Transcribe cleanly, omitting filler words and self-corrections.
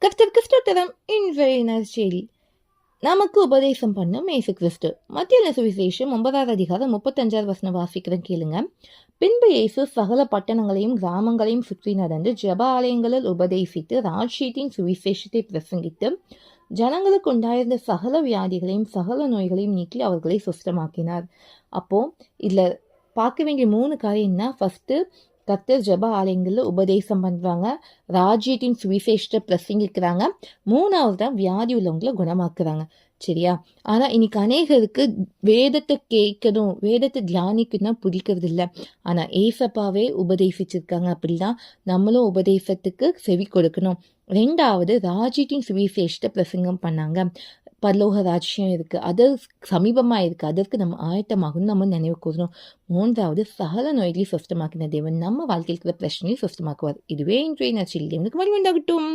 கிறிஸ்துவம் இன்றைய நற்செய்தி நமக்கு உபதேசம் பண்ணும் இயேசு கிறிஸ்து. மத்திய சுவிசேஷம் 9வது அதிகாரம் 35வது வசனம் வாசிக்கிறேன் கேளுங்க. பின்பு இயேசு சகல பட்டணங்களையும் கிராமங்களையும் சுற்றி நடந்து ஜெப ஆலயங்களில் உபதேசித்து ராஜ்யத்தின் சுவிசேஷத்தை பிரசங்கித்து ஜனங்களுக்கு உண்டாயிருந்த சகல வியாதிகளையும் சகல நோய்களையும் நீக்கி அவர்களை சுஸ்தமாக்கினார். அப்போ இதுல பார்க்க வேண்டிய 3 காரியம்னா, ஃபர்ஸ்ட் கர்த்தர் ஜெப ஆலயங்களில் உபதேசம் பண்றாங்க, ராஜ்யத்தின் சுவிசேஷத்தை பிரசங்கிக்கிறாங்க, 3வது தான் வியாதி உள்ளவங்களை குணமாக்குறாங்க. சரியா? ஆனா இன்னைக்கு அநேகருக்கு வேதத்தை கேட்கணும், வேதத்தை தியானிக்கணும் பிடிக்கிறது இல்லை. ஆனா ஏசப்பாவே உபதேசிச்சிருக்காங்க. அப்படின்னா நம்மளும் உபதேசத்துக்கு செவி கொடுக்கணும். 2வது ராஜ்யத்தின் சுவிசேஷத்தை பிரசங்கம் பண்ணாங்க. பரலோக ராஜ்யம் இருக்கு, அது சமீபமா இருக்கு, அதற்கு நம்ம ஆயத்தமாகணும், நம்ம நினைவு கூறணும். 3வது சகல நோய்களை சுத்தமாக்கின தேவன் நம்ம வாழ்க்கையில் இருக்கிற பிரச்சனையை சுத்தமாக்குவார். இதுவே இன்றைய நற்செய்தி. தேவனுக்கு மகிமை உண்டாகட்டும்.